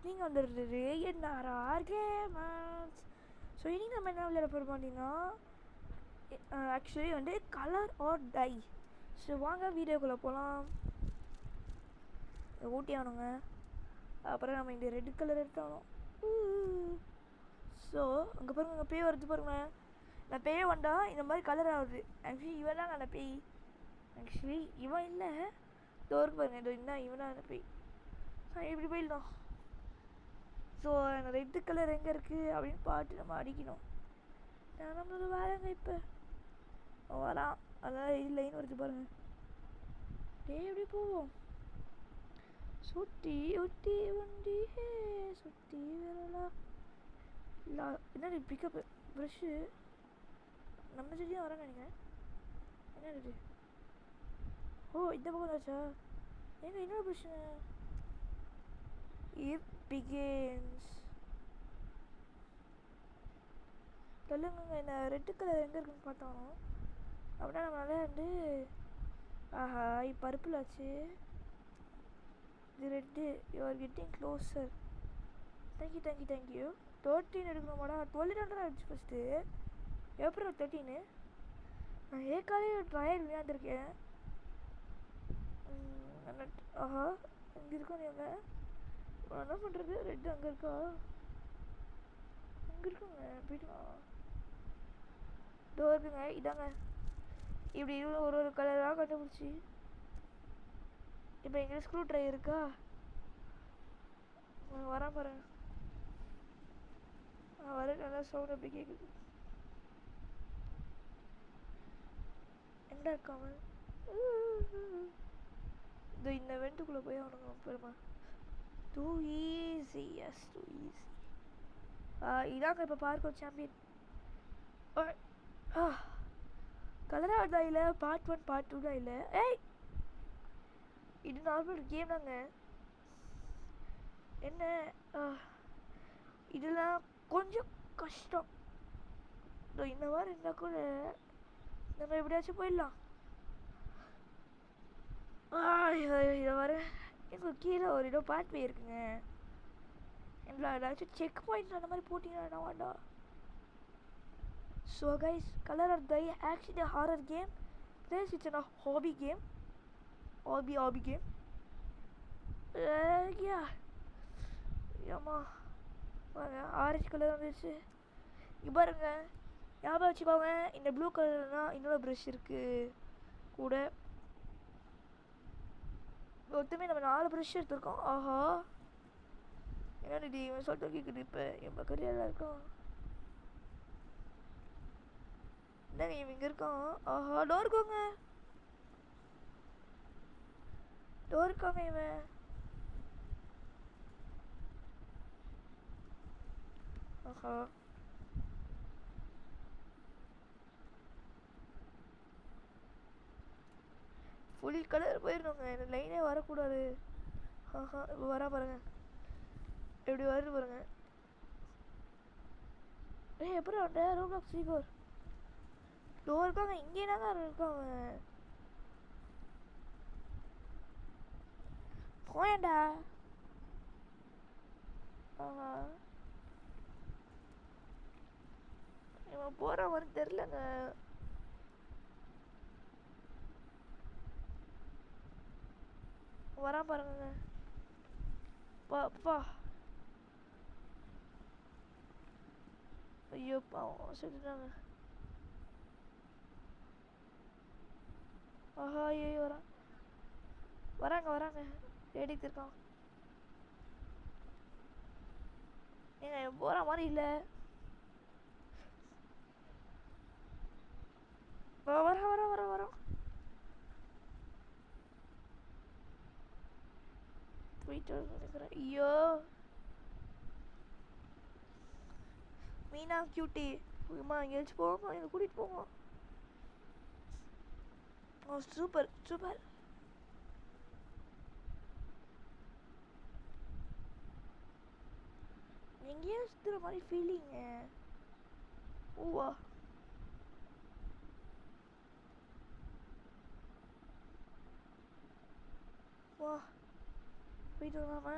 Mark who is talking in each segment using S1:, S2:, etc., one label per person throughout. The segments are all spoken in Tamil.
S1: நீங்கள் வந்துடுறது என்ன கேமஸ். ஸோ இன்றைக்கி நம்ம என்ன விளையாட போகிறோம் பார்த்தீங்கன்னா ஆக்சுவலி வந்து கலர் ஆர் டை. ஸோ வாங்க வீடியோக்குள்ளே போகலாம். ஊட்டி ஆகணுங்க. அப்புறம் நம்ம இந்த ரெட் கலர் எடுத்தாலும். ஸோ அங்கே பாருங்க, அங்கே பேய் வருது பாருங்க. நான் பேய் வந்தா இந்த மாதிரி கலர் ஆகுது. ஆக்சுவலி இவன் தான் அந்த பேய். ஆக்சுவலி இவன் இல்லை, டோருக்கு பாருங்க, இதோ என்ன இவன் தான் அந்த பேய். இப்படி போயிடலாம். ஸோ அந்த ரெட்டு கலர் எங்கே இருக்குது அப்படின்னு பார்த்து நம்ம அடிக்கணும். நம்மளோட வேலைங்க இப்போ வரான். அதான் இது லைன் வருது பாருங்க. எப்படி போவோம்? சுற்றி ஒட்டி வண்டி சுற்றி வரலா இல்லை என்ன பிக்கப்பு ப்ரெஷ்ஷு நம்ம செடியாக வரேன்னு நினைக்கிறேன். என்ன இருக்குது? ஓ இந்த பக்கம் தாச்சா? எங்க இன்னொரு ப்ரெஷ்ஷு இட் பிகின்ஸ். சொல்லுங்க, இந்த ரெட்டு கலர் எங்கே இருக்குன்னு பார்த்தோம் அப்படின்னா நம்மளால வந்து ஆஹா இப்போ பர்பிள் ஆச்சு. இது red. You are getting closer. Thank you thank you thank you. 13 எடுக்கணுமாடா? 12 ஆகிடுச்சு ஃபஸ்ட்டு. ஏப்ரல் 13. நான் ஏற்காலே ட்ரையல் விளையாண்டுருக்கேன். ஆஹா இங்கே இருக்கோம். நீங்கள் என்ன பண்ணுறது? ரெட்டு அங்கே இருக்கா? அங்கே இருக்குங்க, போயிடலாம். இதோ இருக்குங்க, இதாங்க. இப்படி ஒரு ஒரு கலராக கண்டுபிடிச்சி இப்போ எங்கே ஸ்க்ரூ ட்ரை இருக்கா? வரேன் பாருங்க. வர நல்லா சவுண்ட் அப்படி கேட்குது. எங்க இருக்காம இந்த வெண்ட்டுக்குள்ளே போய் அவனுங்க பெருமா. Too easy. Yes too easy. இதாங்க இப்போ பார்க்க சாம்பியன். கலராக தான் இல்லை. பார்ட் 1 பார்ட் 2 தான் இல்லை. ஏய் இது நார்மல் கேம் தாங்க. என்ன இதெல்லாம் கொஞ்சம் கஷ்டம். இந்த மாதிரி இருந்தால் கூட நம்ம எப்படியாச்சும் போயிடலாம். இதை வர எனக்கு கீழே ஒரு இடம் பார்ட் போயிருக்குங்க. எங்களை ஏதாச்சும் செக் பாயிண்ட் அந்த மாதிரி போட்டிங்கன்னா வேண்டா. So guys, Color of Day actually a horror game. Plus it's a hobby game. Hobby game. Yeah. ஏம்மா பாருங்க, ஆரஞ்சு கலர் வந்துடுச்சு. இங்கே பாருங்க, ஞாபகம் வச்சுக்கோங்க, இந்த ப்ளூ கலர்னா இன்னொரு ப்ரஷ் இருக்குது கூட. மொத்தமே நம்ம 4 ப்ரஷ் எடுத்துருக்கோம். ஆஹா என்ன இது இவன் சொல்லிட்டு கேட்குது. இப்போ என் பக்கத்தில் இருக்கோம். என்னங்க இவன் இங்கே இருக்கான்? ஆஹா டோர் இருக்காங்க, டோர் இருக்காங்க இவன். ஆஹா ஃபுல் கலர் போயிடணுங்க. இந்த லைனே வரக்கூடாது. ஆஹா இப்போ வரா பாருங்க, எப்படி வருது பாருங்க. எப்படி வந்த ரோப்ளாக்ஸ் சீக்கோர் டோர் இருக்காங்க. இங்கே தாங்க இருக்காங்க. போயண்டா. ஆஹா இவன் போகிற மாதிரி தெரிலங்க. வரா பாருங்க. பா ஐயோ பாவம் சொல்லிட்டாங்க. ஆஹா ஐயோ வராங்க தேடிட்டு இருக்கான். ஏங்க போகிற மாதிரி இல்லை. வரோம் போயிட்டு நினைக்கிறேன். ஐயோ மீனா கியூட்டி அம்மா எங்கேயாச்சும் போவோமா? எங்களை கூட்டிகிட்டு போவோம். ஓ சூப்பர் சூப்பர். எங்கேயோ சுற்றுற மாதிரி ஃபீலிங்க. ஓவா வா போயிட்டு வரலாமா?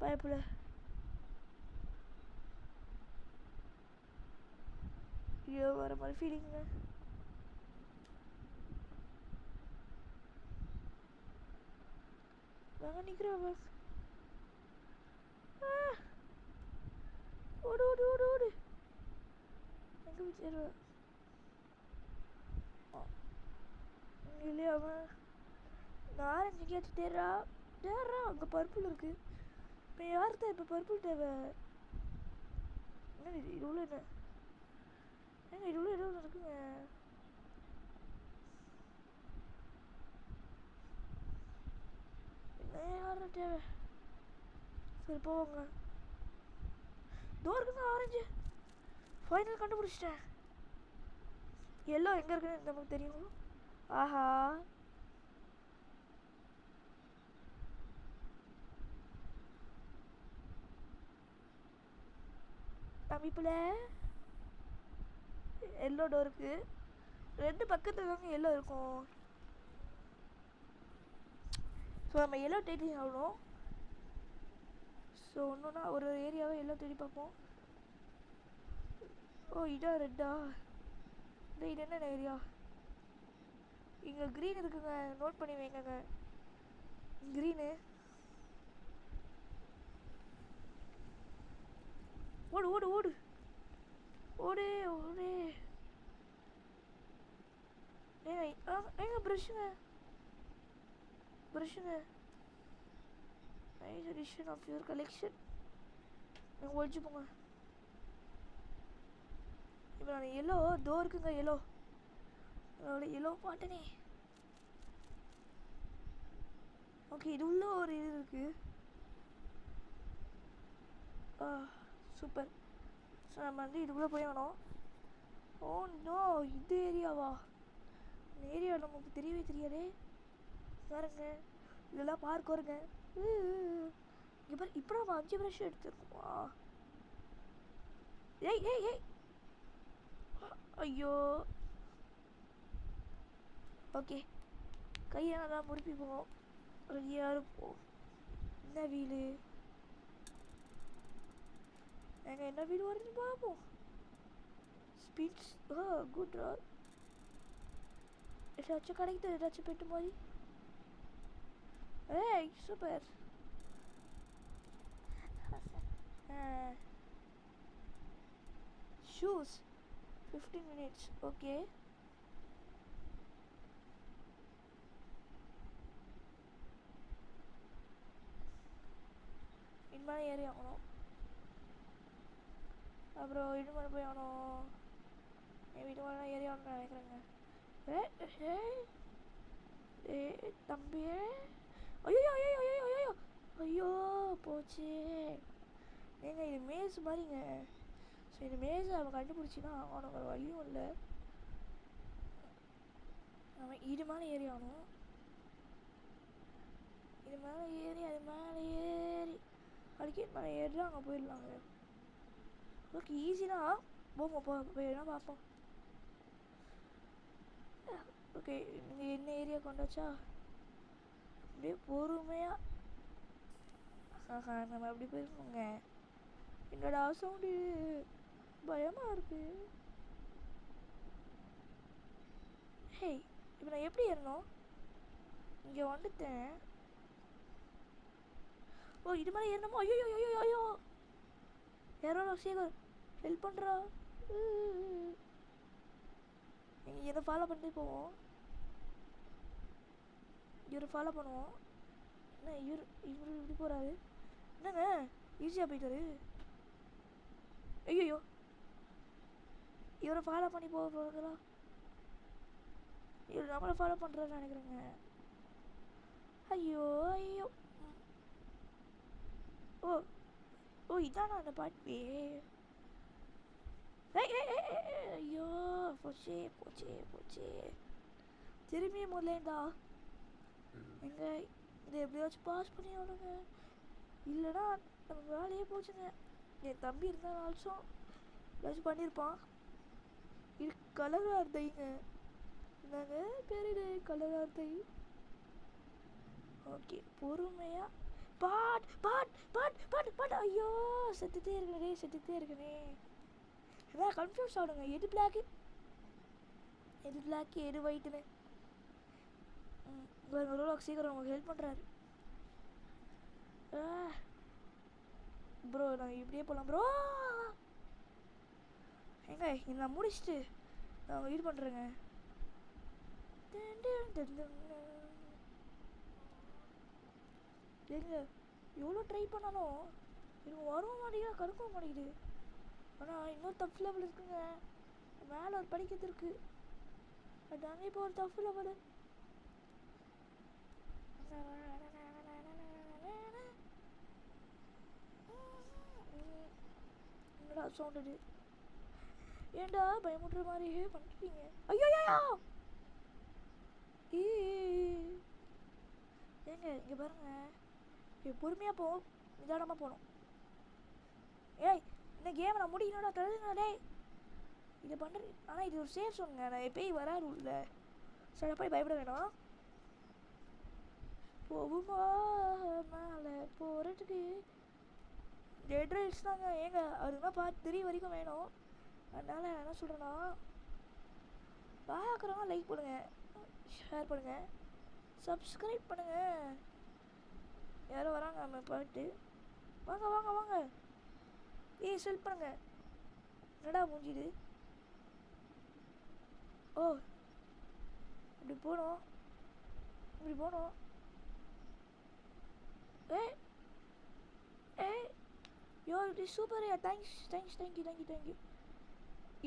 S1: பயப்புல ஐயோ வர மாதிரி ஃபீலிங்க. நாங்க நிக்கிறோம் பஸ். ஓடு ஓடு ஓடு ஓடு. எங்க வச்சிருவ இல்லையா அவன் ஆரஞ்சு கேட்டு தேர்றா தேர்றா. அங்கே பர்பிள் இருக்கு. இப்போ யாருக்கு இப்போ பர்பிள் தேவை? என்ன இது இவ்வளோ என்ன ஏங்க இவ்வளோ இடம் இருக்குங்க. என்ன யாரும் தேவை? சரி போவாங்க. டோருக்குங்க ஆரஞ்சு ஃபைனல் கண்டுபிடிச்சிட்டேன். எல்லோ எங்கே இருக்குன்னு நமக்கு தெரியும். ஆஹா தம்பிப்புல எல்லோ டோருக்கு 2 பக்கத்தில் தாங்க எல்லோ இருக்கும். ஸோ நம்ம எல்லோ தேடி ஆகணும். ஸோ ஒன்றுனா ஒரு ஏரியாவை எல்லோ தேடி பார்ப்போம். ஓ இதான் ரெட்டா? இது என்னென்ன ஏரியா? இங்கே க்ரீன் இருக்குங்க, நோட் பண்ணி வைங்கங்க. க்ரீனு ஓடு ஓடு ஓடு ஓடு ஓடு. ஏங்க ப்ரஷ்ஷுங்க ப்ரஷ்ஷுங்க. Nice edition of your collection. நீங்கள் ஒழிச்சு போங்க. இப்போ நான் எல்லோ தோ இருக்குங்க. எல்லோ அதோட எல்லோ பாட்டனே. ஓகே இது உள்ள ஒரு இது இருக்கு. சூப்பர். ஸோ நம்ம வந்து இதுக்குள்ளே போய் வேணும். ஓ நோ இது ஏரியாவா? இந்த ஏரியா நமக்கு தெரியவே தெரியாதே. பாருங்க இதெல்லாம் பார்க்க வருங்க. இங்கே பாரு இப்போ நம்ம 5 ப்ரஷ் எடுத்துருக்கோமா? ஏய் ஏய் ஏய் ஐயோ. ஓகே கையை நல்லா முறுப்பிப்போம். ரெடியாக இருப்போம். என்ன வீடு எங்க என்ன வீடு வருது பார்ப்போம். ஸ்பீட்ஸ் குட் ரா. ஏதாச்சும் கிடைக்குது ஏதாச்சும் பெட்டு மாதிரி. ஏய் சூப்பர். Shoes 15 minutes. ஓகே இனிமேல் ஏறி ஆகணும். அப்புறம் இனிமேல் போய் ஆகணும். என் வீட்டு மேலே ஏறி ஆகணும்னு நினைக்கிறேங்க. ஏ தம்பியே ஐயோ ஐயோ ஐயோ ஐயோ ஐயோ போச்சு. ஏங்க இது மேஸ் மாதிரிங்க. ஸோ இந்த மேஸை அவன் கண்டுபிடிச்சின்னா அவனுக்கு ஒரு வழியும் இல்லை. அவன் இது மேலே ஏறி ஆகணும். இது மேலே ஏறி அது மேலே ஏறி அடிக்கடி மேலே ஏறிலாம் அங்கே போயிடலாங்க. ஓகே ஈஸினா போவோம் போயிடலாம் பார்ப்போம். ஓகே நீங்கள் என்ன ஏரியா கொண்டு வச்சா அப்படியே பொறுமையாக நம்ம அப்படி போயிருக்கோங்க. என்னோட சவுண்டு பயமாக இருக்கு. ஹே இப்போ நான் எப்படி ஏறணும்? இங்கே வந்துட்டேன். ஓ இது மாதிரி ஏறணுமோ? ஐயோ ஐயோ ஐயோ யாரோ சேகர் ஹெல்ப் பண்ணுறா. நீங்கள் இதை ஃபாலோ பண்ணிட்டு போவோம். இவரை ஃபாலோ பண்ணுவோம். என்ன இவர் இப்படி போகிறாரு? என்னங்க ஈஸியாக போயிட்டாரு. ஐயோ இவரை ஃபாலோ பண்ணி போக போகிறதா? இவர் நம்மளை ஃபாலோ பண்ணுறான்னு நினைக்கிறேங்க. ஐயோ ஐயோ ஓ ஓ இதானா அந்த பாட்டு? ஐயோ போச்சே போச்சே போச்சே. திரும்பியும் முதலேண்டா எங்க இதை எப்படியாச்சும் பாஸ் பண்ணி விடுங்க. இல்லைன்னா நம்ம வேலையே போச்சுங்க. என் தம்பி இருந்தால் நாச்சும் ஏதாச்சும் பண்ணியிருப்பான். இது கலராக இருந்தைங்க. என்னங்க பேர் இது கலராக இருந்தை. ஓகே பொறுமையாக பாட் பாட் பாட் பாட் ஐயோ செத்துட்டே இருக்கனே அதான் கன்ஃபியூஸ் ஆகுங்க. எது பிளாக்கு எது ஒயிட்டுன்னு. ரோலாக் சீக்கிரம் உங்களுக்கு ஹெல்ப் பண்ணுறாரு. ப்ரோ நான் இப்படியே போகலாம் ப்ரோ. ஏங்க இதை நான் முடிச்சுட்டு நான் இது பண்ணுறேங்க. ஏங்க எவ்வளோ ட்ரை பண்ணாலும் எனக்கு வரவும் மாட்டேங்குது, கடுக்கவும் மாட்டேங்குது. ஆனால் இன்னொரு டஃப் லெவல் இருக்குங்க. மேலே ஒரு படிக்கிறது இருக்கு. அதாங்க இப்போ ஒரு டஃப் லெவல். என்னடா சவுண்டு? ஏண்டா பயமுடுற மாதிரியே பண்ணிட்டீங்க. ஐயோ ஏங்க இங்கே பாருங்க, பொறுமையாக போவோம், நிதானமாக போகணும். ஏய் இந்த கேமை நான் முடிக்கணும்டா, தருதுங்க டேய். இதை பண்ணுறது ஆனால் இது ஒரு சேஃப் சொன்னுங்க. நான் எப்பயும் வராது உள்ள சில போய் பயப்பட வேணாம். போகுமா மேலே போகிறதுக்கு டெட் ரைல்ஸ் தாங்க. ஏங்க அதுதான் பார்த்து 3 வரைக்கும் வேணும். அதனால் நான் என்ன சொல்கிறேன்னா, பார்க்குறவங்க லைக் பண்ணுங்கள், ஷேர் பண்ணுங்கள், சப்ஸ்கிரைப் பண்ணுங்கள். யாரும் வராங்க நம்ம பாட்டு. வாங்க செல் பண்ணுங்க. என்னடா மூஞ்சிது? ஓ இப்படி போகணும். யோ இது சூப்பர். தேங்க்யூ.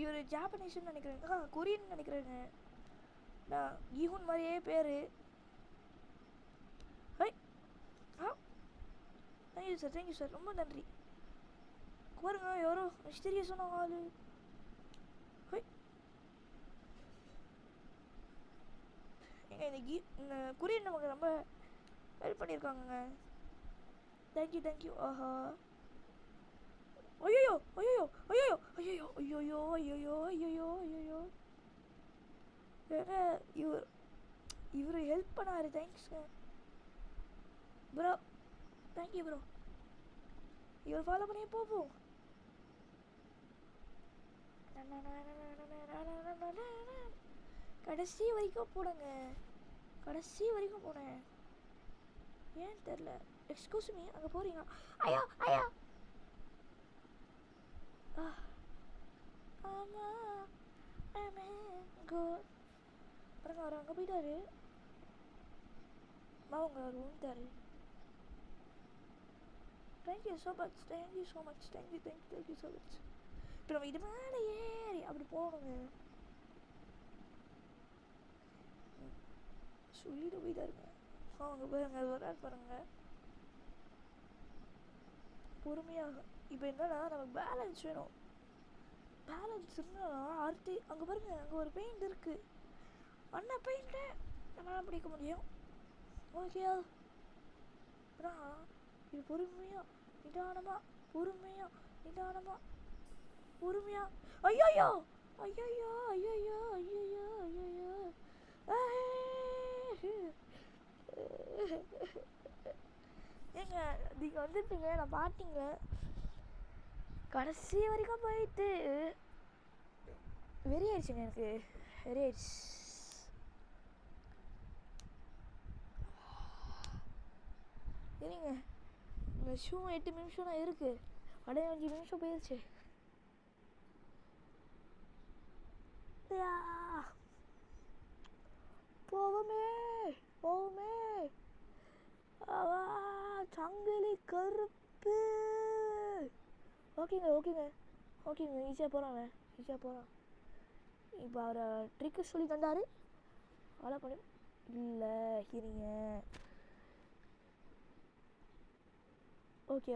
S1: இவர் ஜாப்பனீஸ்ன்னு நினைக்கிறேங்க, கொரியன் நினைக்கிறேங்க. நான் ஈஹூன் மாதிரியே பேர். தேங்க்யூ சார் ரொம்ப நன்றி. பாருங்க யாரோ மிஸ்டீரியஸான ஆளு. ஏங்க இன்னைக்கு இந்த கொரியன் நமக்கு ரொம்ப ஹெல்ப் பண்ணியிருக்காங்க. தேங்க்யூ. ஆஹா ஐயோ ஏங்க இவர் ஹெல்ப் பண்ணாரு. தேங்க்ஸ்ங்க ப்ரோ. Thank you bro. இவர் ஃபாலோ பண்ணியே போவோம். கடைசி வரைக்கும் போனேன். ஏன் தெரில. எக்ஸ்கூஸ் மீ, அங்கே போறீங்க? ஐயோ ஆமா பாருங்க, அவர் அங்கே போயிட்டாரு. அவங்க அவர் ஊந்தாரு. Thank you so much. இப்போ நம்ம இது மேலே ஏறி அப்படி போகணுங்க. சொல்லிட்டு போயிட்டாருங்க. அவங்க பாருங்க, அது வராது பாருங்க. பொறுமையாக. இப்போ என்னன்னா நமக்கு பேலன்ஸ் வேணும். பேலன்ஸ் இருந்தால் அடுத்து அங்கே பாருங்க, அங்கே ஒரு பெயிண்ட் இருக்கு. அண்ணா பெயிண்ட்டு நம்மளால் பிடிக்க முடியும். ஓகேயா? அப்புறம் இது பொறுமையாக நிதானமாக ஐயோ ஏங்க நீங்கள் வந்துருப்பீங்க, நான் பார்த்தீங்க கடைசி வரைக்கும் போயிட்டு வெறி ஆயிடுச்சுங்க. எனக்கு வெறி ஆயிடுச்சு. சரிங்க, இந்த ஷூ 8 நிமிஷம் தான் இருக்கு. 5 நிமிஷம் போயிடுச்சு. போவோமே சங்கிலி கருப்பு. ஓகேங்க ஈஸியாக போகிறான். இப்போ அவரை ட்ரிக்கு சொல்லி தந்தார், ஃபாலோ பண்ணி. இல்லை இருங்க. ஓகே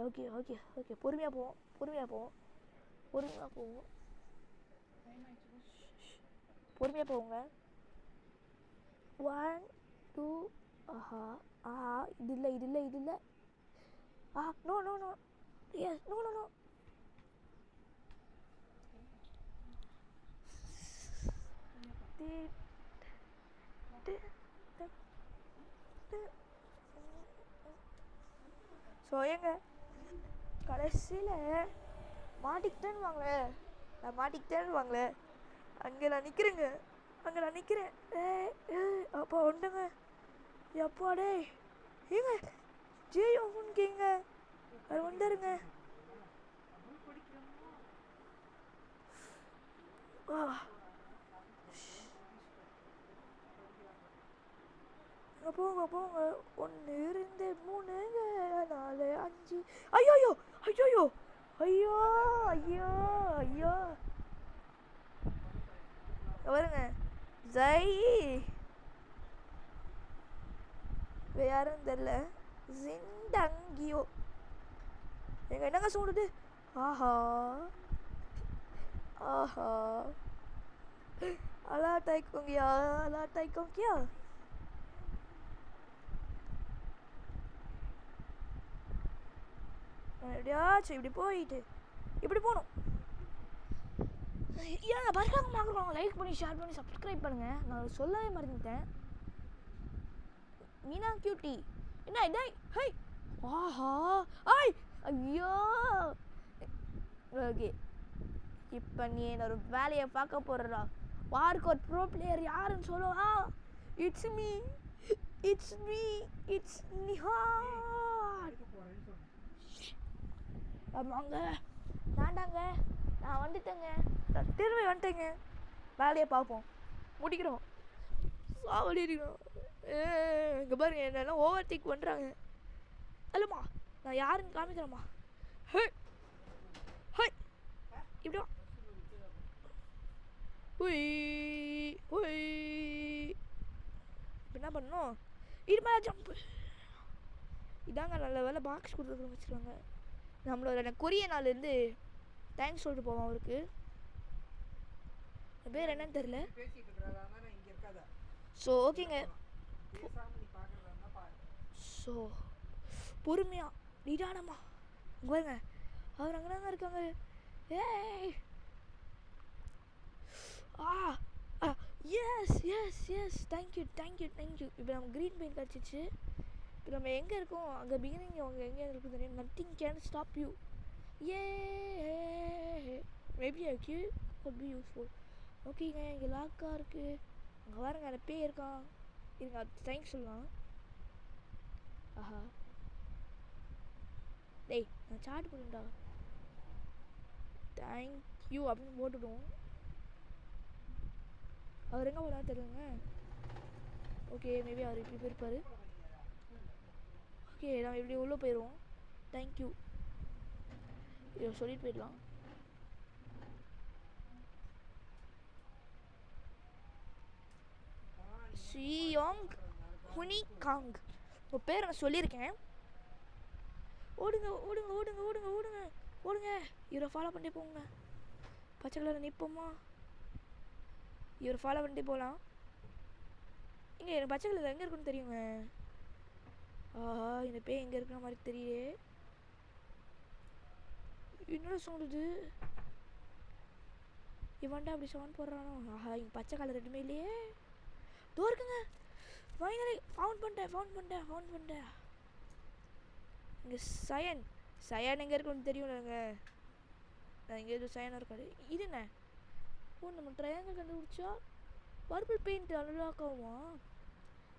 S1: பொறுமையாக போவோம். போங்க. 1 2 ஆஹா இது இல்லை. No yes no. ஸோ ஏங்க கடைசியில் மாட்டிக்கிட்டேன்னு வாங்களே, நான் மாட்டிக்கிட்டேன்னு வாங்களே, அங்கே நான் நிற்கிறேங்க, அங்கே நான் நிற்கிறேன். அப்பா உண்டுங்க, எப்பாடே ஏங்க ஜேயோங்க அது வந்துருங்க. போங்க போங்க, 1 2 3 4 5. ஐயோ ஐயோ ஐயோ ஐயோ ஐயோ ஐயோ வருங்க ஜெய் யாரும் தெரியல. ஜிண்டங்கியோ எங்க என்னங்க சொல்லுது? ஆஹா ஆஹா அலா டைக்கோங்கியா, அலா டைக்கோங்கியா. எப்படியாச்சும் இப்படி போயிட்டு இப்படி போகணும். ஏங்க பர்க்காங்க லைக் பண்ணி ஷேர் பண்ணி சப்ஸ்கிரைப் பண்ணுங்க. நான் சொல்லவே மறந்துட்டேன். மீனா கியூட்டி என்ன இதே? ஹை ஆஹா ஐய் ஐயோ. ஓகே இப்போ நீ என்ன ஒரு வேலையை பார்க்க போடுறா. வார்க்கு ஒரு ப்ரோ பிளேயர் யாருன்னு சொல்லுவா? It's me it's me it's Nihal. ஆமாங்க நான்டாங்க, நான் வந்துட்டேங்க, நான் திரும்பி வந்துட்டேங்க. வேலையை பார்ப்போம், முடிக்கிறோம், சாவடிக்கிறோம். இங்கே பாருங்க என்னெல்லாம் ஓவர் டேக் பண்ணுறாங்க. அல்லம்மா நான் யாருன்னு காமிக்கிறேம்மா. ஹே ஹே இப்படியா உய் உய். இப்போ என்ன பண்ணணும்? இது மேலே ஜம்ப்பு. இதாங்க நல்ல வேலை பாக்ஸ் கொடுத்துருக்க வச்சுருக்காங்க. நம்மளோட கொரிய நாள்லேருந்து தேங்க்ஸ் சொல்லிட்டு போவோம் அவருக்கு. என் பேர் என்னன்னு தெரில. ஸோ ஓகேங்க. ஸோ பொறுமையாக நிதானமா பாருங்க, அவர் அங்கே தாங்க இருக்காங்க. ஏய் yes yes yes thank you thank you thank you. இப்போ நம்ம க்ரீன் பெயிண்ட் கிடச்சிச்சு. இப்போ நம்ம எங்கே இருக்கோம்? அங்கே பிகினிங் அவங்க எங்கே இருக்குது தெரியும். Nothing can stop you. A maybe okay could be useful. ஓகேங்க இங்கே லாக்காக இருக்குது. அங்கே பாருங்க அந்த பேர் இருக்கான். இருங்க அது தேங்க்ஸ் சொல்லலாம். ஆஹா டேய் நான் சாட் பண்ணுடா. தேங்க்யூ அப்படின்னு போட்டுவிடுவோம். அவர் எங்கே போனா தெரியுங்க. ஓகே மேபி அவர் இப்படி போயிருப்பார். ஓகே நம்ம இப்படி உள்ளே போயிடுவோம். தேங்க்யூ இதை சொல்லிட்டு போயிடலாம். சியோங் ஹுனி காங் உங்கள் பேர் நான் சொல்லியிருக்கேன். ஓடுங்க ஓடுங்க ஓடுங்க ஓடுங்க ஓடுங்க ஓடுங்க. இவரை ஃபாலோ பண்ணிட்டு போங்க. பச்சை கலரில் நிற்போமா? இவரை ஃபாலோ பண்ணிட்டு போகலாம். இங்கே எனக்கு பச்சை கலர் எங்கே இருக்குன்னு தெரியுங்க. ஆஹா இந்த பேய் எங்கே இருக்கிற மாதிரி தெரியலே. என்னோட சொல்லுது இவன்டா அப்படி சவுண்ட் போடுறானோ. ஆஹா இங்கே பச்சை கலர் ரெண்டுமே இல்லையே. தோ இருக்குங்க. ஃபைனலி ஃபவுண்ட் பண்ணிட்டேன். இங்கே சயன் எங்கே இருக்குன்னு தெரியும்லங்க. நான் இங்கே எதுவும் சயனாக இருக்காது. இது என்ன? ஓ நம்ம ட்ரையாங்கிள் கண்டுபிடிச்சா பர்பிள் பெயிண்ட் அன்லாக் ஆகுமா?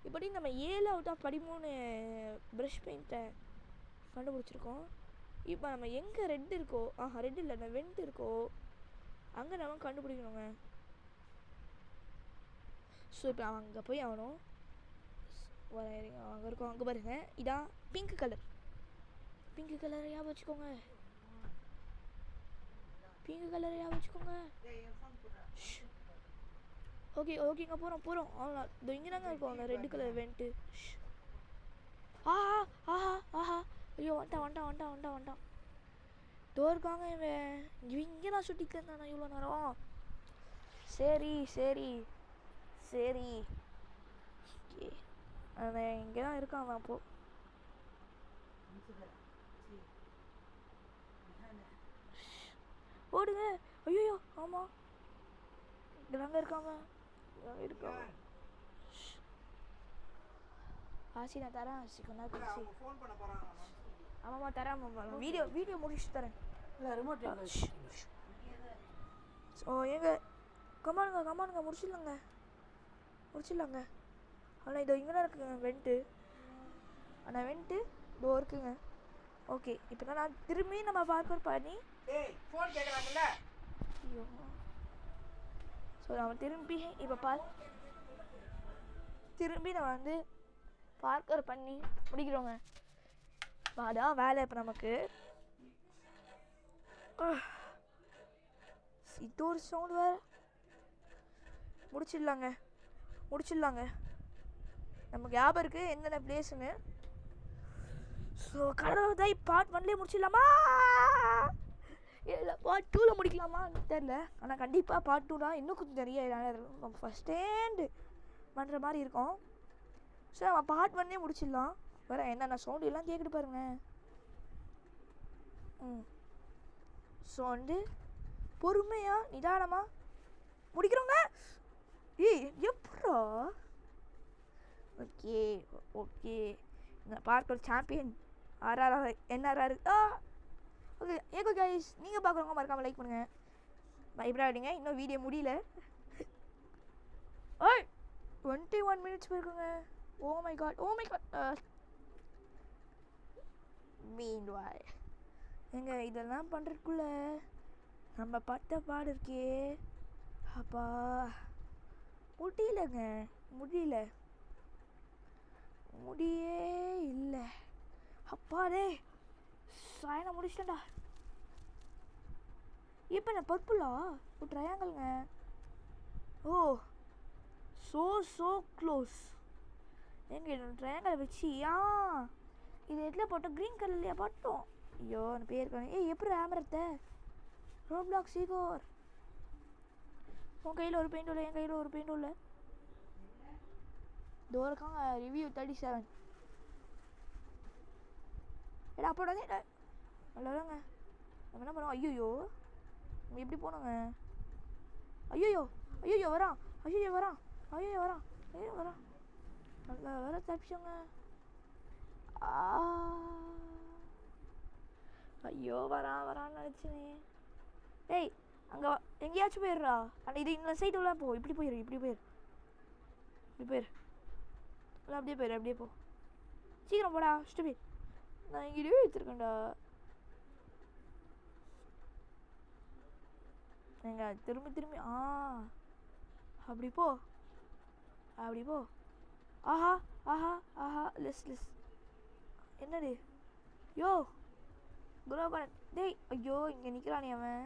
S1: இப்படி நம்ம 7 out of 13 ப்ரஷ் பெயிண்ட்டை கண்டுபிடிச்சிருக்கோம். இப்போ நம்ம எங்கே ரெட் இருக்கோ, ரெட் இல்லை நான் வெண்ட் இருக்கோ அங்கே நம்ம கண்டுபிடிக்கணுங்க. ஸோ இப்போ அவன் அங்கே போய் ஆகணும். அங்கே இருக்கோம். அங்கே பாருங்க இதான் பிங்க் கலர் ஞாபகம் வச்சுக்கோங்க. ஓகேங்க போகிறோம். அவ்வளோ இந்த இங்கே தாங்க இருக்கும் அந்த ரெட் கலர் வெண்ட்டு. ஆஹா ஐயோ வந்துட்டான். தோ இருக்காங்க இவன் இங்கே தான் சுட்டிட்டு இருந்தான் இவ்வளோ நேரம். சரி இங்கே தான் இருக்கான் அவன். அப்போ ஓடுங்க. ஐயோ ஆமாம் இங்கே இருக்காங்க. ஆசி நான் தரேன். ஆசி கொண்டா கழிச்சு ஆமாம்மா தரேன் வீடியோ முடிச்சுட்டு தரேன்.
S2: இல்லை ரிமோட்
S1: ஸோ ஏங்க கமானுங்க முடிச்சிடலாங்க. ஆனால் இதோ இங்கே தான் இருக்குங்க வெண்ட்டு. ஆனால் வெண்ட்டு இதோ இருக்குங்க. ஓகே இப்போ தான் நான் திரும்பி நம்ம பார்க்கர் பண்ணி
S2: ஃபோன் கேட்குறாங்கல்ல.
S1: ஐயோ ஸோ நம்ம திரும்பி இப்போ திரும்பி நம்ம வந்து பார்க்கர் பண்ணி முடிக்கிறோங்க. அதான் வேலை இப்போ நமக்கு. இது ஒரு சவுண்ட் வேறு. முடிச்சிடலாங்க. நமக்கு ஞாபகம் இருக்குது என்னென்ன பிளேஸுன்னு. ஸோ கடவுள் தான் பார்ட் 1லேயே முடிச்சிடலாமா இல்லை பார்ட் 2ல் முடிக்கலாமான்னு தெரில. ஆனால் கண்டிப்பாக பார்ட் 2 தான் இன்னும் கொஞ்சம் நிறைய நம்ம ஃபஸ்ட் ஸ்டாண்டு பண்ணுற மாதிரி இருக்கும். ஸோ நம்ம பார்ட் 1லேயே முடிச்சிடலாம். வேறு என்னென்ன சவுண்டு எல்லாம் கேட்குது பாருங்க. ஸோ வந்து பொறுமையாக நிதானமாக முடிக்கிறோங்க. எப்படா ஓகே இந்த பார்க்கர் சாம்பியன் NRR. ஓகே ஏகோ கைஸ், நீங்கள் பார்க்குறவங்க மறக்காமல் லைக் பண்ணுங்கள். பயப்படாதீங்க, இன்னும் வீடியோ முடியல. 21 மினிட்ஸ் போயிருக்குங்க. Oh my God. மீன்வாய் எங்க இதெல்லாம் பண்ணுறதுக்குள்ள நம்ம பட்ட பாடு இருக்கே. அப்பா முடியே இல்லை. அப்பாடே சாயனை முடிச்சிட்டேன்டா. இப்போ என்ன பர்பிளா ஒரு ட்ரையாங்கிள்ங்க. ஓ ஸோ க்ளோஸ். எங்க ட்ரையாங்கிளை வச்சு இது எதில் போட்டோம்? க்ரீன் கலர்லையா போட்டோம்? ஐயோ அந்த பேர் எப்படி ஆமரத்தை ரோப்ளாக்ஸ் ஈகோர். உன் கையில் ஒரு பெயிண்ட் இல்லை, என் கையில் ஒரு பெயிண்ட் இல்லை. இதோ இருக்காங்க ரிவ்யூ 37. ஏடா போடாதே நல்லாங்க. நம்ம என்ன பண்ணுவோம்? ஐயோ நம்ம எப்படி போனோங்க? ஐயோ வரான் நல்லா வேற தப்பிச்சோங்க. ஐயோ வரான்னு நினச்சினே. டேய் அங்கே எங்கேயாச்சும் போயிடுறா. ஆனால் இது இந்த சைடு உள்ள போ. இப்படி போயிரு அப்படியே போ. சீக்கிரம் போடா ஸ்டூபிட். நான் இங்கேயே எடுத்துருக்கேன்டா. எங்க திரும்பி அப்படி போ. ஆஹா லெஸ் என்னடி யோ குரோகன். டேய் ஐயோ இங்கே நிற்கிறானே அவன்.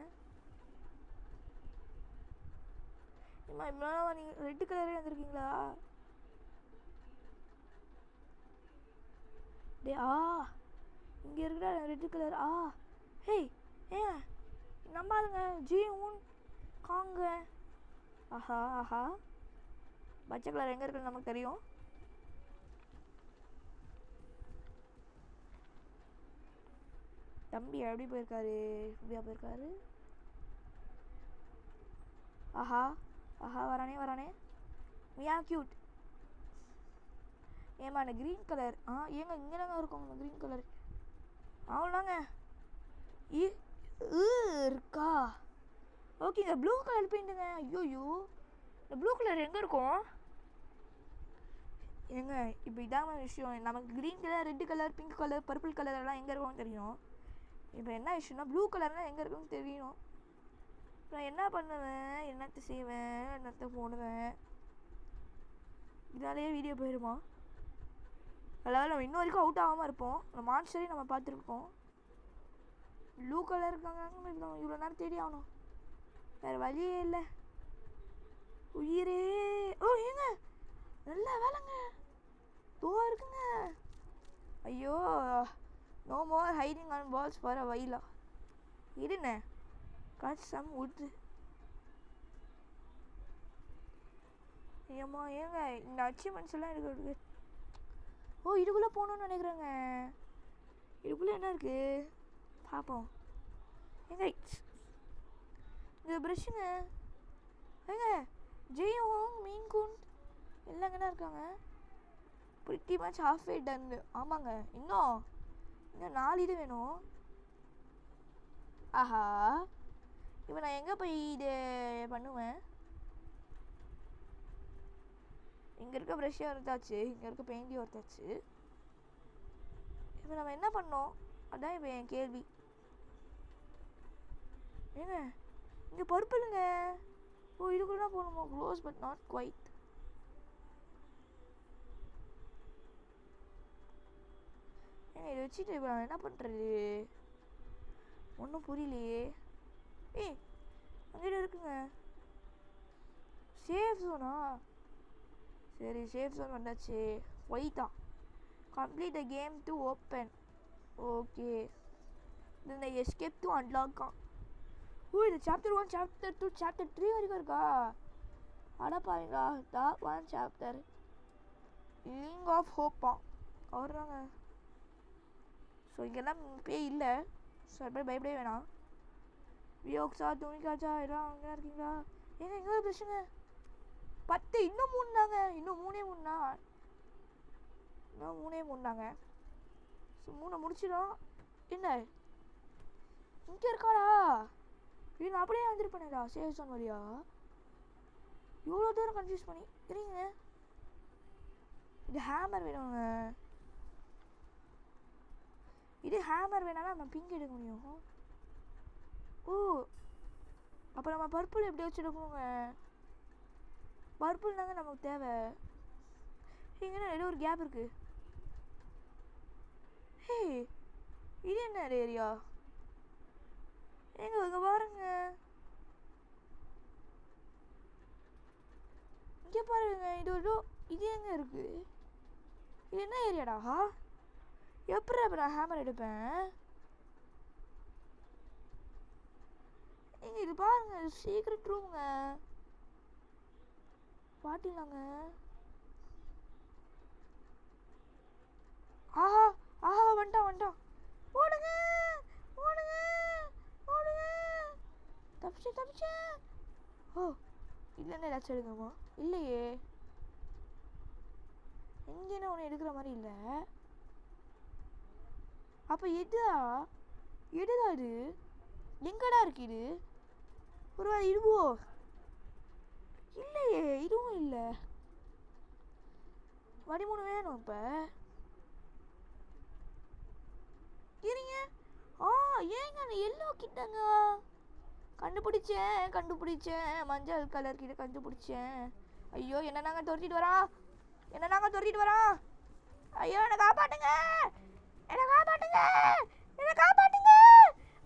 S1: இவ்வளோ நீங்கள் ரெட்டு கலரே வந்திருக்கீங்களா? டே இங்கே இருக்கிற ரெட்டு கலர். ஹேய் நம்பாதுங்க ஜீன் காங்க. ஆஹா பச்சை கலர் எங்கே இருக்குன்னு நமக்கு தெரியும். தம்பி எப்படி போயிருக்காரு? ஆஹா வரானே மியா கியூட். ஏமா அந்த க்ரீன் கலர் ஏங்க இங்கே தாங்க இருக்கும் அந்த க்ரீன் கலர். அவ்வளோதாங்க இருக்கா. ஓகே இந்த ப்ளூ கலர் பெயிண்ட்டுங்க. ஐயோ இந்த ப்ளூ கலர் எங்கே இருக்கும்? ஏங்க இப்போ இதாங்க விஷயம். நமக்கு green colour, red colour, pink colour, purple colour எல்லாம் எங்கே இருக்கும்னு தெரியும். இப்போ என்ன விஷயம்னா ப்ளூ கலர்னால் எங்கே இருக்குன்னு தெரியணும். நான் என்ன பண்ணுவேன், என்னத்தை செய்வேன், என்னத்தை போடுவேன். இதனாலேயே வீடியோ போயிடுமா? அதாவது நம்ம இன்னும் வரைக்கும் அவுட் ஆகாமல் இருப்போம். நம்ம மான்ஸ்டரையும் நம்ம பார்த்துருக்கோம். ப்ளூ கலர் இருக்காங்க. இவ்வளோ நேரம் தேடி ஆகணும், வேறு வழியே இல்லை. உயிரே ஏங்க நல்ல வேலைங்க இருக்குங்க. ஐயோ no more hiding on balls for a while. இருண்ணே கட் சம் உட். ஏம்மா ஏங்க இந்த அச்சீவ்மெண்ட்ஸ் எல்லாம் எனக்கு இதுக்குள்ளே போகணுன்னு நினைக்கிறேங்க. இதுக்குள்ளே என்ன இருக்குது பார்ப்போம். ஏங்க இந்த ப்ரஷ்ஷுங்க ஏங்க ஜெயோங் மீன்குண்ட் எல்லாம் எங்கன்னா இருக்காங்க. Pretty much halfway done. ஆமாங்க இன்னும் இன்னும் 4 இது வேணும். ஆஹா, இப்போ நான் எங்கே போய் இது பண்ணுவேன்? இங்கே இருக்க ப்ரெஷ்ஷையும் ஒருத்தாச்சு, இங்கே இருக்க பெயிண்டையும் ஒருத்தாச்சு. இப்போ நம்ம என்ன பண்ணோம்? அதான் இப்போ என் கேள்வி. ஏங்க இங்கே பர்பிளுங்க. ஓ, இதுக்குள்ள தான் போகணுமா? Close but not quite. ஏங்க இதை வச்சுட்டு இப்போ நான் என்ன பண்ணுறது? ஒன்றும் புரியலையே. ஏய், அங்கே இருக்குங்க சேஃப் ஜோனா. சரி, சேஃப் ஜோன் வந்தாச்சு. ஒயிட்டா complete the game to open. Okay, இந்த எஸ்கேப் டு அன்லாக். ஓ, இது சாப்டர் 1, சாப்டர் 2, சாப்டர் 3 வரைக்கும் இருக்கா? அட பாருங்களா, த 1 சாப்டர் லிங் ஆஃப் ஹோப்பா அவர்தாங்க. ஸோ இங்கெல்லாம் பேய் இல்லை. ஸோ அப்படியே பயப்படவே வேணாம். வியோக்ஸா, துணிக்காச்சா எல்லாம் அங்கே இருக்கீங்களா? ஏங்க எங்கே ஒரு பிரச்சனை? 10, இன்னும் 3 தாங்க. இன்னும் 3 தான். இன்னும் 3 தாங்க. ஸோ 3 முடிச்சிடும். என்ன இங்கே இருக்காடா? இது நான் அப்படியே வந்துருப்பேனேடா சேஃப் ஜோன் வழியா. இவ்வளோ தூரம் கன்ஃபியூஸ் பண்ணி இருங்க. இது ஹேமர் வேணுங்க. இது ஹேமர் வேணாலும் நம்ம பிங்க் எடுக்க முடியும். ஓ, அப்போ நம்ம பர்பிள் எப்படி வச்சு எடுக்கணுங்க? பர்பிள் தாங்க நமக்கு தேவை. இங்கே ஏதோ ஒரு கேப் இருக்கு. ஹே, இது என்ன ஏரியா? எங்க இங்கே பாருங்க, இங்கே பாருங்க. இது எங்க இருக்கு? இது என்ன ஏரியாடா? எப்படி அப்போ நான் ஹேமர் எடுப்பேன்? எங்க இது பாருங்க, சீக்ரெட் ரூமுங்க. பாட்டிலாங்க. ஆஹா ஆஹா, வந்துட்டான். ஓடுங்க ஓடுங்க ஓடுங்க. தப்பிச்சேன். ஓ, இல்லைன்னா ஏதாச்சும் எடுக்கணுமா? இல்லையே, எங்கேன்னா ஒன்று எடுக்கிற மாதிரி இல்லை. அப்போ எதுடா இது? எங்கடா இருக்கு இது? ஒரு வேளை இதுவோ? இல்லையே, இதுவும் இல்லை. 13 வேணும் இப்போ. இருங்க. ஏங்க அந்த எல்லோ கிட்டங்க கண்டுபிடிச்சேன். மஞ்சள் கலர் கிட்ட கண்டுபிடிச்சேன். ஐயோ, என்ன நாங்க துரத்திட்டு வரான். ஐயோ, என்னை காப்பாட்டுங்க.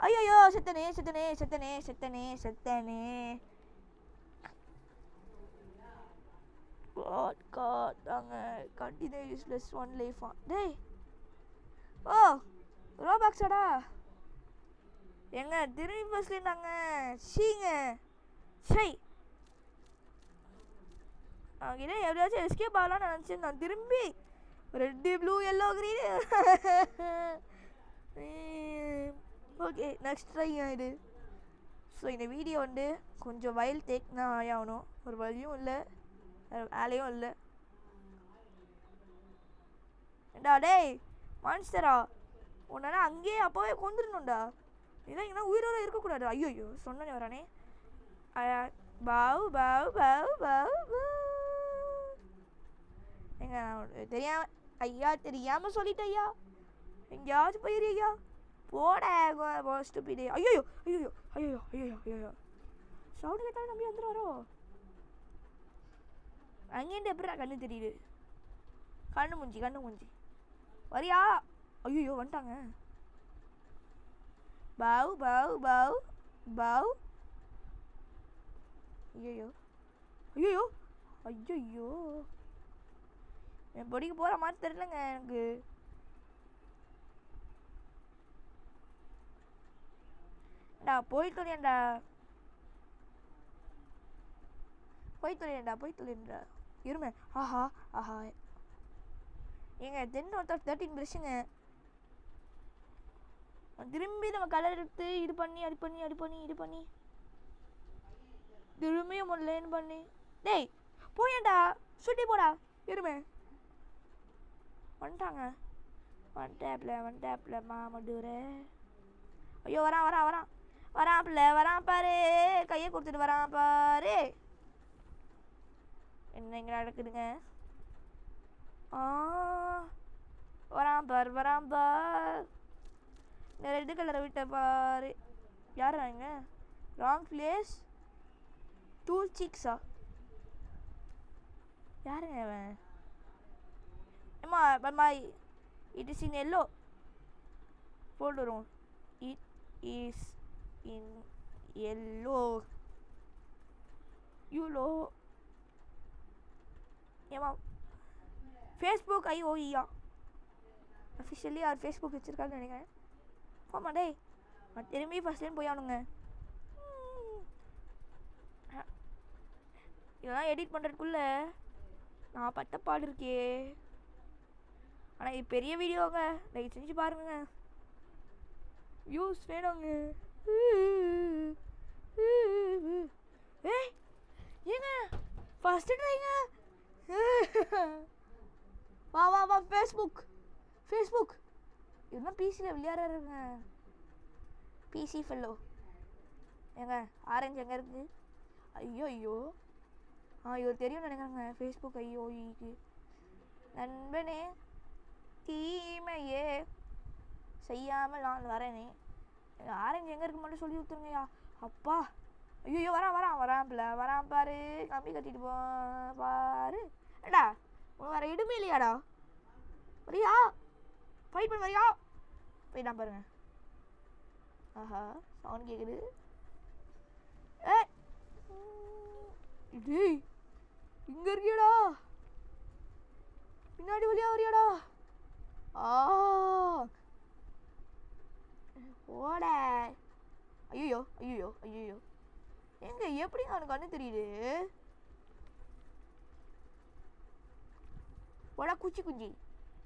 S1: ஐயோ, செத்தனே. God தாங்க. Continue useless 1 life. டேய், ஓ ரோபாக்ஸாடா? எங்க திரும்பி பஸ்லேருந்தாங்க. சீங்க சை, அவங்கிட்ட எப்படியாச்சும் எஸ்கேப் ஆகலான்னு நினச்சேன். நான் திரும்பி red, blue, yellow, green. Okay, next try ஆகிடு. ஸோ இந்த வீடியோ வந்து கொஞ்சம் வைல்ட் டேக் தான் ஆகணும். ஒரு வழியும் இல்லை, வேலையும் இல்லை. ஏண்டா டேய் மான்ஸ்டரா, உன்னால அங்கேயே அப்போவே கொண்டுடணும்டா. இல்லை இங்கே உயிரோட இருக்கக்கூடாது. ஐயோ, சொன்னே வரானே. எங்க தெரியாமல் சொல்லிட்டேன் ஐயா. எங்கேயாச்சும் போயிரு ஐயா. போட ஸ்டூபிட். ஐயோ சவுண்டு கேட்டாலும் நம்பி வந்துடுவாரோ? அங்கேருந்து எப்படா கண்ணு தெரியுது? கண்ணு மூஞ்சி வரியா? ஐயோ, வந்துட்டாங்க. பாவ். ஐயோ, என் பொடிக்கு போகிற மாதிரி தெரியலங்க எனக்கு. போய் தொலையண்டா. இருமே. ஆஹா ஏங்க 10 out of 13 ப்ரெஷ்ஷுங்க. திரும்பி நம்ம கலர் எடுத்து இது பண்ணி திரும்பியும் லேன் பண்ணி. டேய் போயேண்டா, சுட்டி போடா. இருமே வந்துட்டாங்க. வந்துட்டாப்ல மாமடூரை. ஐயோ வரான் பாரு, கையை கொடுத்துட்டு வரான் பாரு. என்ன இங்கே நடக்குதுங்க? வரான் பார். இந்த ரெட்டு கலரை விட்ட பாரு. யாருங்க? Wrong place. டூல் சிக்ஸா? யாருங்க அவன்? அம்மா இட் இஸ் இன் எல்லோ. போடுறோம். It is in yellow. யூலோ. ஏமா ஃபேஸ்புக் ஐஓஇயா? அஃபிஷியலி அவர் ஃபேஸ்புக் வச்சுருக்காருன்னு நினைக்கிறேன். ஆமா டேய், திரும்பி ஃபஸ்ட்லேருந்து போய் ஆகணுங்க. இதெல்லாம் எடிட் பண்ணுறதுக்குள்ள நான் பட்ட பாடு இருக்கே. ஆனால் இது பெரிய வீடியோங்க, தயவு செஞ்சு பாருங்க. வியூஸ் வேணுங்க. ஏங்க ஃபஸ்ட்டு ட்ரைங்க. வா ஃபேஸ்புக் இதுதான் பிசியில் விளையாடுறாருங்க. PC fellow. ஏங்க ஆரஞ்சு எங்கே இருக்குது? ஐயோ இவர் தெரியும் நினைக்கிறேங்க. ஃபேஸ்புக் ஐயோக்கு நண்பனே தீமையே செய்யாமல் நான் வரேனே. ஆரஞ்சு எங்கே இருக்கு மட்டும் சொல்லி கொடுத்துருங்கய்யா. அப்பா ஐயோ வரான் பாரு. கம்பி கட்டிட்டு பாரு. ஏடா உனக்கு வேறு இடுமே இல்லையாடா? வரியா? ஃபைட் பண்ண வரியா? போயிட்டான் பாருங்க. ஆஹா சவுண்ட் கேட்குது. டேய் இங்க இருக்கியடா? பின்னாடி வழியா வரியாடா? ஓட. ஐயோ எங்க எப்படி அவனுக்கு கண்ணு தெரியுது? போடா குச்சி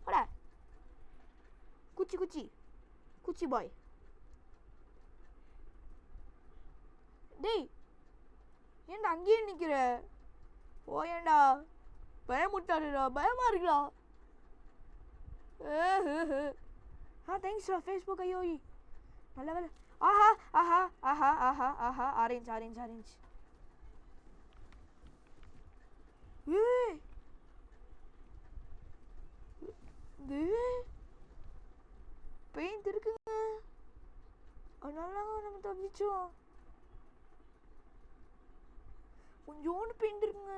S1: போடா குச்சி பாய். டேய் ஏன்டா அங்கேயே நிற்கிற? போயேண்டா. பயமுட்டாடுடா, பயமா இருக்குடா. தேங்க்ஸ்டா ஃபேஸ்புக் ஐயோயி. நல்ல வேலை. ஆஹா ஆரஞ்சு. பெயிண்ட் இருக்குங்க, அதனால நம்ம தப்பிச்சோம். கொஞ்சோண்டு பெயிண்ட் இருக்குங்க.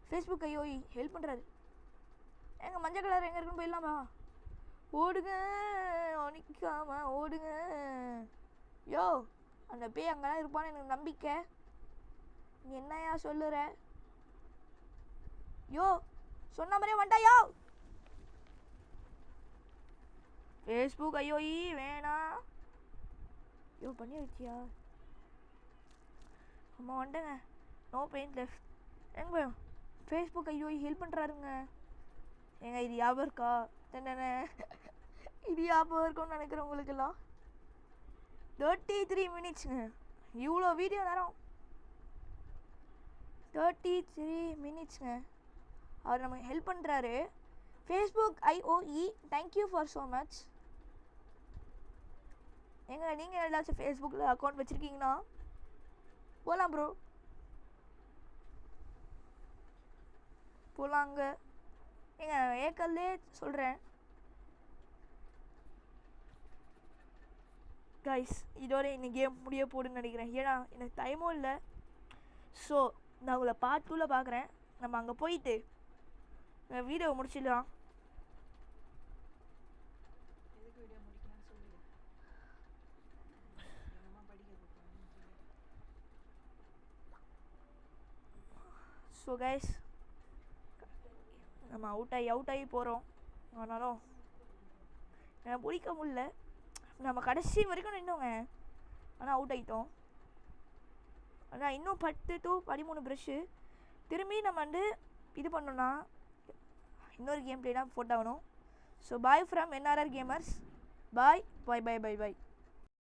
S1: ஃபேஸ்புக் ஐயோயி ஹெல்ப் பண்ணுறாரு. எங்கள் மஞ்சள் கலர் எங்கே இருக்குன்னு போயிடலாமா? ஓடுங்க நிற்காம ஓடுங்க. யோ அந்த பேய் அங்கெல்லாம் இருப்பான்னு எனக்கு நம்பிக்கை. நீ என்னையா சொல்லுற? யோ சொன்ன மாதிரியே வந்துட்டாயோ. ஃபேஸ்புக் ஐயோயி வேணாம். யோ பண்ணி வச்சியா? அம்மா வந்துட்டேங்க. No paint left. எங்க ஃபேஸ்புக் ஐயோயி ஹெல்ப் பண்ணுறாருங்க. ஏங்க இது ஞாபகம் இருக்கா? என்னென்ன இது ஞாபகம் இருக்கும்னு நினைக்கிறவங்களுக்கெல்லாம் 33 மினிட்ஸுங்க. இவ்வளோ வீடியோ நேரம் 33 மினிட்ஸுங்க. அவர் நமக்கு ஹெல்ப் பண்ணுறாரு. Facebook ஐஓஇ thank you for so much. ஏங்க நீங்கள் ஏதாச்சும் ஃபேஸ்புக்கில் அக்கௌண்ட் வச்சுருக்கீங்கன்னா போகலாம் ப்ரோ, போகலாங்க. ஏங்க ஏக்கல்லே சொல்கிறேன் கைஸ், இதோட இந்த கேம் முடிய போடுன்னு நினைக்கிறேன். ஏன்னா எனக்கு டைமும் இல்லை. ஸோ நான் உங்களை பார்ட் 2ல் பார்க்குறேன். நம்ம அங்கே போயிட்டு வீடியோ முடிச்சிடலாம். ஸோ கைஸ் நம்ம அவுட் ஆகி போகிறோம். ஆனாலும் எனக்கு பிடிக்க முடியல. நம்ம கடைசி வரைக்கும் நின்னோங்க, ஆனால் அவுட் ஆகிட்டோம். ஆனால் இன்னும் 10 to 13 ப்ரஷ்ஷு திரும்பி நம்ம இது பண்ணோன்னா இன்னொரு கேம் பிளேனா போட்டாகணும். So bye from NRR gamers. Bye.